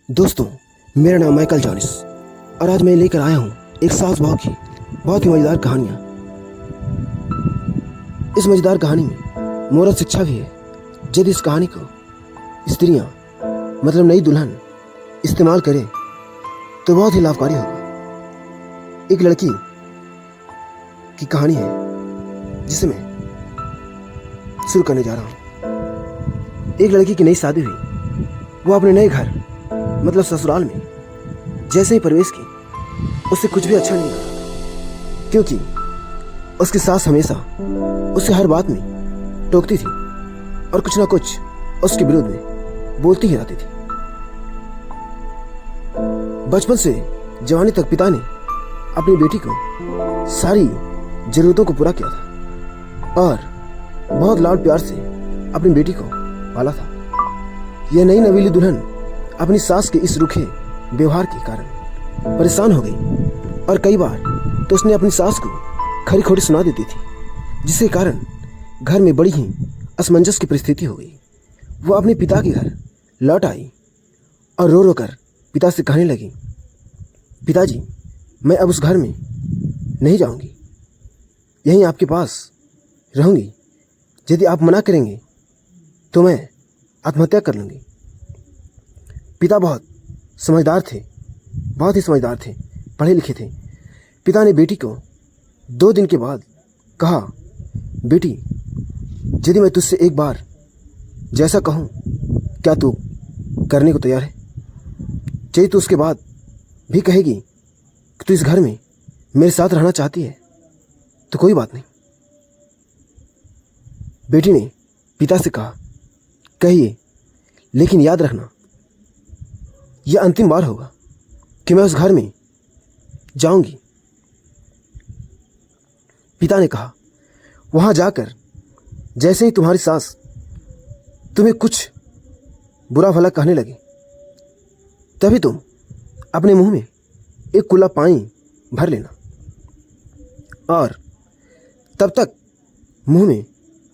दोस्तों, मेरा नाम माइकल जॉनिस और आज मैं लेकर आया हूँ एक सास बहू की बहुत ही मज़ेदार कहानियाँ। इस मज़ेदार कहानी में मोरल शिक्षा भी है। यदि इस कहानी को स्त्रियाँ मतलब नई दुल्हन इस्तेमाल करें तो बहुत ही लाभकारी होगा। एक लड़की की कहानी है जिसे मैं शुरू करने जा रहा हूँ। एक लड़की की नई शादी हुई। वो अपने नए घर मतलब ससुराल में जैसे ही प्रवेश की उससे कुछ भी अच्छा नहीं लगा, क्योंकि उसकी सास हमेशा उसे हर बात में टोकती थी और कुछ ना कुछ उसके विरुद्ध में बोलती ही रहती थी। बचपन से जवानी तक पिता ने अपनी बेटी को सारी जरूरतों को पूरा किया था और बहुत लाड प्यार से अपनी बेटी को पाला था। यह नई नवीली दुल्हन अपनी सास के इस रूखे व्यवहार के कारण परेशान हो गई और कई बार तो उसने अपनी सास को खरी खोटी सुना देती थी, जिसके कारण घर में बड़ी ही असमंजस की परिस्थिति हो गई। वो अपने पिता के घर लौट आई और रो रो कर पिता से कहने लगी, पिताजी, मैं अब उस घर में नहीं जाऊंगी, यहीं आपके पास रहूंगी। यदि आप मना करेंगे तो मैं आत्महत्या कर लूंगी। पिता बहुत समझदार थे, बहुत ही समझदार थे, पढ़े लिखे थे। पिता ने बेटी को 2 दिन के बाद कहा, बेटी, यदि मैं तुझसे एक बार जैसा कहूँ क्या तू करने को तैयार है? चाहिए तो उसके बाद भी कहेगी कि तू इस घर में मेरे साथ रहना चाहती है तो कोई बात नहीं। बेटी ने पिता से कहा, कहिए, लेकिन याद रखना यह अंतिम बार होगा कि मैं उस घर में जाऊंगी। पिता ने कहा, वहां जाकर जैसे ही तुम्हारी सास तुम्हें कुछ बुरा भला कहने लगे तभी तुम अपने मुंह में एक कुल्ला पानी भर लेना और तब तक मुंह में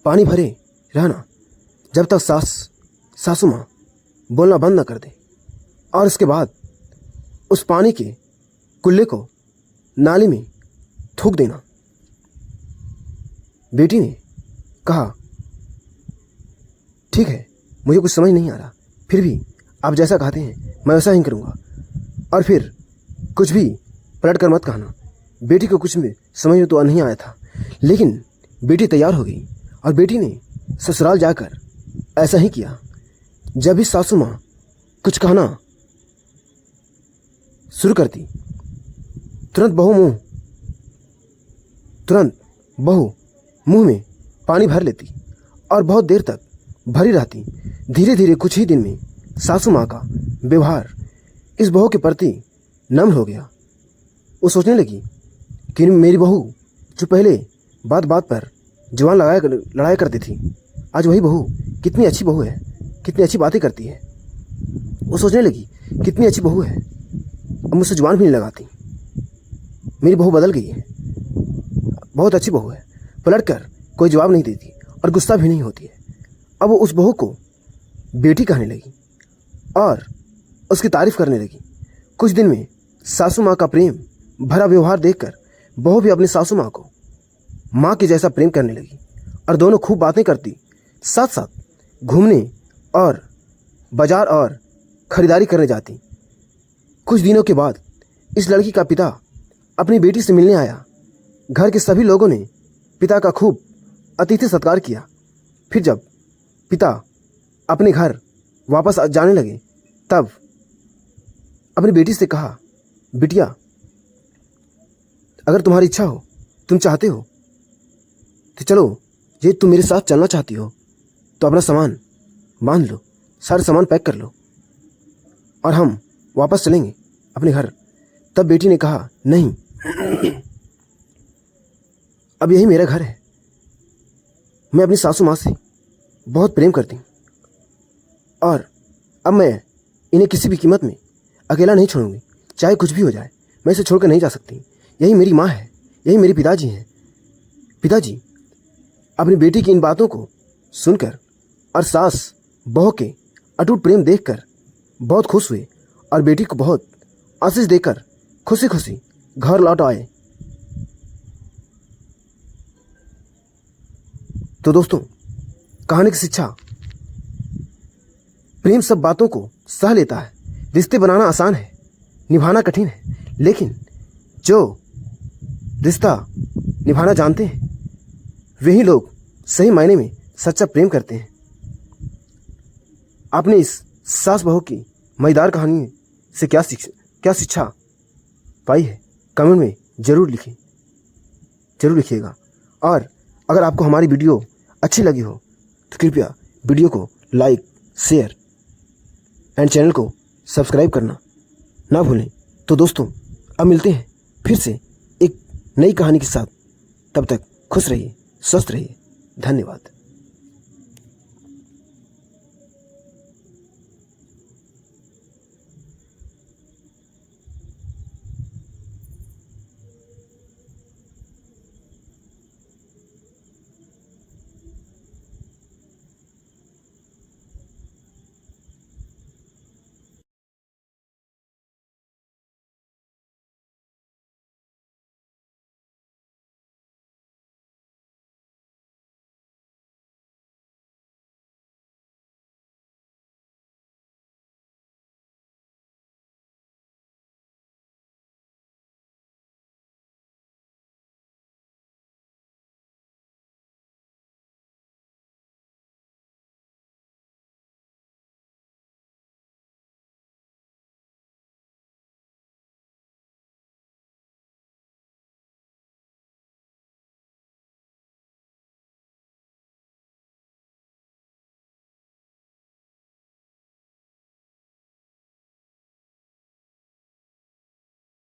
पानी भरे रहना जब तक सासू माँ बोलना बंद न कर दे, और उसके बाद उस पानी के कुल्ले को नाली में थूक देना। बेटी ने कहा, ठीक है, मुझे कुछ समझ नहीं आ रहा, फिर भी आप जैसा कहते हैं मैं वैसा ही करूँगा, और फिर कुछ भी पलट कर मत कहना। बेटी को कुछ भी समझ में तो नहीं आया था, लेकिन बेटी तैयार हो गई और बेटी ने ससुराल जाकर ऐसा ही किया। जब भी सासू माँ कुछ कहना शुरू करती, तुरंत बहू मुंह में पानी भर लेती और बहुत देर तक भरी रहती। धीरे धीरे कुछ ही दिन में सासू माँ का व्यवहार इस बहू के प्रति नम्र हो गया। वो सोचने लगी कि मेरी बहू जो पहले बात बात पर जुबान लड़ाया करती थी, आज वही बहू कितनी अच्छी बहू है, कितनी अच्छी बातें करती है। वो सोचने लगी, कितनी अच्छी बहू है, अब मुझसे जुबान भी नहीं लगाती, मेरी बहू बदल गई है, बहुत अच्छी बहू है, पलटकर कोई जवाब नहीं देती और गुस्सा भी नहीं होती है। अब वो उस बहू को बेटी कहने लगी और उसकी तारीफ करने लगी। कुछ दिन में सासू माँ का प्रेम भरा व्यवहार देखकर बहू भी अपनी सासू माँ को माँ के जैसा प्रेम करने लगी और दोनों खूब बातें करती, साथ साथ घूमने और बाजार और खरीदारी करने जाती। कुछ दिनों के बाद इस लड़की का पिता अपनी बेटी से मिलने आया। घर के सभी लोगों ने पिता का खूब अतिथि सत्कार किया। फिर जब पिता अपने घर वापस जाने लगे तब अपनी बेटी से कहा, बिटिया, अगर तुम्हारी इच्छा हो, तुम चाहते हो तो चलो, ये तुम मेरे साथ चलना चाहती हो तो अपना सामान बांध लो, सारे सामान पैक कर लो और हम वापस चलेंगे अपने घर। तब बेटी ने कहा, नहीं, अब यही मेरा घर है, मैं अपनी सासू माँ से बहुत प्रेम करती हूँ और अब मैं इन्हें किसी भी कीमत में अकेला नहीं छोड़ूंगी, चाहे कुछ भी हो जाए, मैं इसे छोड़कर नहीं जा सकती। यही मेरी माँ है, यही मेरे पिताजी हैं। पिताजी अपनी बेटी की इन बातों को सुनकर और सास बहू के अटूट प्रेम देखकर बहुत खुश हुए और बेटी को बहुत आशीष देकर खुशी खुशी घर लौट आए। तो दोस्तों, कहानी की शिक्षा, प्रेम सब बातों को सह लेता है। रिश्ते बनाना आसान है, निभाना कठिन है, लेकिन जो रिश्ता निभाना जानते हैं वही लोग सही मायने में सच्चा प्रेम करते हैं। आपने इस सास बहू की मजेदार कहानी से क्या शिक्षा पाई है, कमेंट में जरूर लिखिएगा। और अगर आपको हमारी वीडियो अच्छी लगी हो तो कृपया वीडियो को लाइक, शेयर एंड चैनल को सब्सक्राइब करना ना भूलें। तो दोस्तों, अब मिलते हैं फिर से एक नई कहानी के साथ। तब तक खुश रहिए, स्वस्थ रहिए। धन्यवाद।